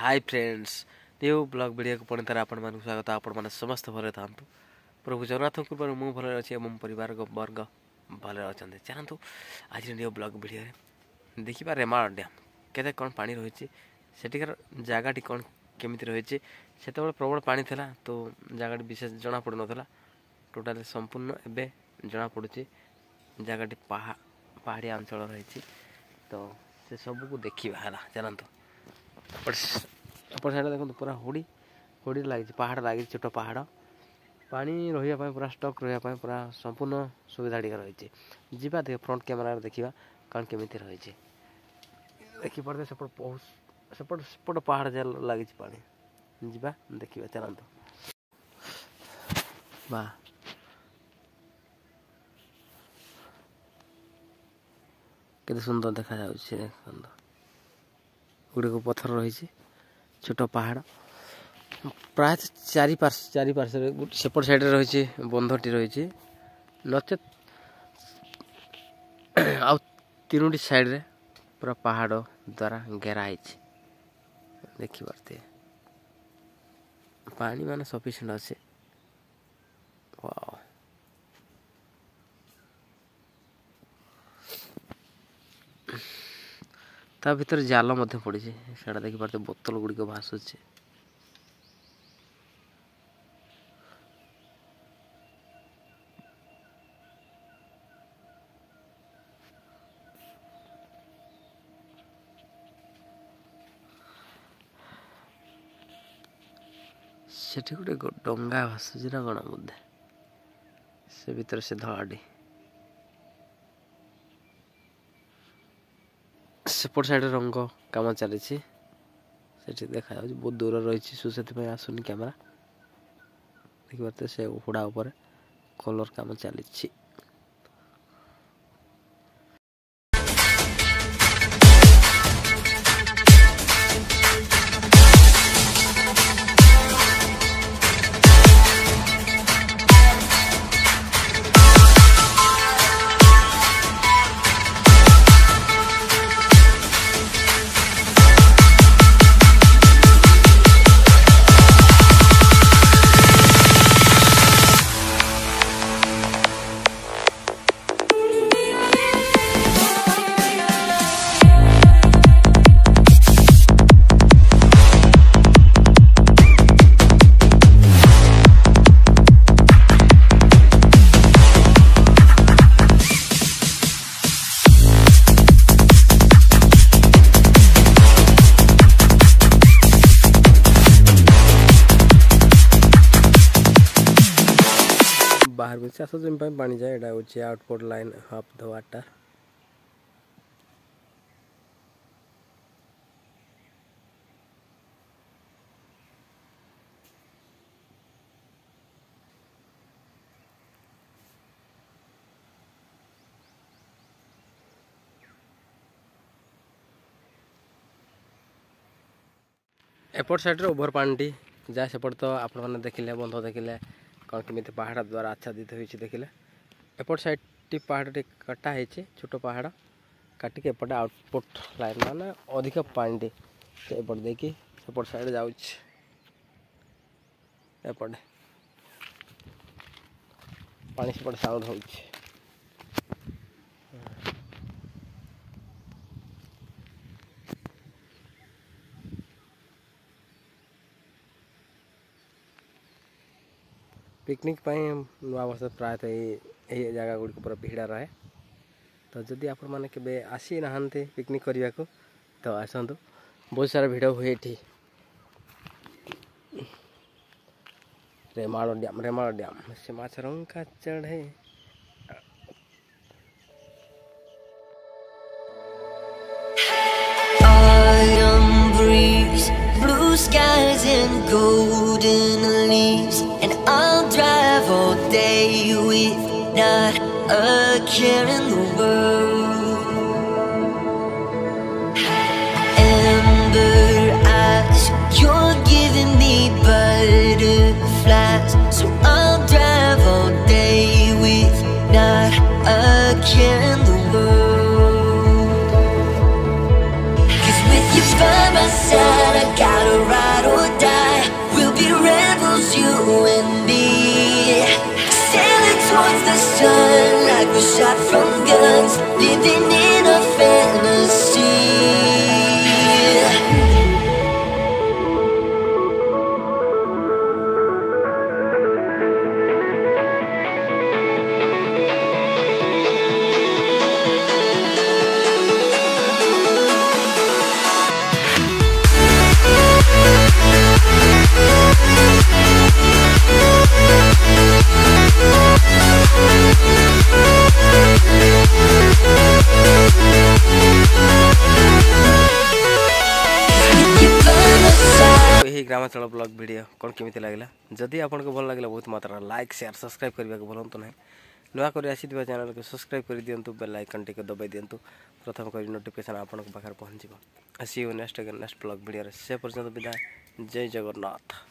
Hi friends new blog video को पुणी थोड़ा आपण स्वागत आपण मैंने समस्त भले था प्रभु जगन्नाथ कृपा मु भल अच्छे और परिवार वर्ग भल अच्छा चलतु आज न्यू ब्लॉग वीडियो देखा रेमाल डैम केते कौन पानी रही सेठिकार जगह कौन केमी रही से प्रबल पानी था तो जगह विशेष जना पड़ नाला टोटाल संपूर्ण एवं जना पड़ी जगह पहाड़िया अंचल रही तो से सबको देखा है चलतु अपट साइड देखो पूरा हुड़ी हुड़ी लगी पहाड़ लगी छोट पहाड़ पानी रही पूरा स्टक रही पूरा संपूर्ण सुविधा रही जीवा देख फ्रंट कैमेरा देखा कौन केमी रही देखी पड़ते सेपट बहुत सेपट पहाड़ जहाँ लगी पानी जीवा देखा चलतु वाह केते सुंदर देखा देखो गुड़ को पथर रही छोट पहाड़ प्राय चारि पार्श्व सेपट साइड रही बंधटी रही नचेत आ तीनोटी साइड रे पूरा पहाड़ द्वारा घेराई देखी पारते पानी मान सफिशिएंट अच्छे ता भीतर जाल पड़ी से देखी पारे बोतल गुड़िक भासुचे सेठी गोटे डंगा भासुची ना कौन बोधे से भीतर से धड़ाटी सेपट साइड रंग कम चली देखा बहुत दूर रही से आसुनी कैमेरा देखिए से हुड़ा उपर कलर कम चली बाहर में चाष जमी पानी जाए यहाँ हूँ output line of the water एपट साइड ओभर पानी जहाँ सेपट तो आपण मैंने देखिले बंध देखिले कौन केमी पहाड़ द्वारा आच्छादित हो देखिले एपट साइड टी पहाड़ टी कटा है छोट पहाड़ काटिक एपटे आउटपुट लाइन माने अधिक पानी एपट देखिए सेपट साइड जाऊँ एपटे पानी सेपटे साउंड हो पिकनिक नुआ वर्ष प्रायतः यही जगह गुड़ी पूरा भिड़ा रहे तो जदि आपण मैंने केबे आसी नहांते पिकनिक करने को तो आसतु बहुत सारा भिड़ हुए ये रेमाल डैम से माछरंका चढ़े blue skies and golden leaves, and I'll drive all day with not a care in the world. Amber eyes, you're giving me butterflies, so I'll drive all day with not a care in the world. 'Cause with you by my side, I got a shot from guns, living in a fantasy. यही ग्रामांचल blog video कौन केमी लगे जदि आपको भल लगे बहुत मात्रा लाइक शेयर सब्सक्राइब करने को भूलु ना नुआ कर आसीथिबा चैनल को सब्सक्राइब कर दिंतु बेल आइकन टिके दबाई दिंतु प्रथम कर नोटिफिकेशन आपन पाखे पहुँच सी यू नेक्स्ट ब्लॉग वीडियो से पर्यंत विदाय जय जगन्नाथ।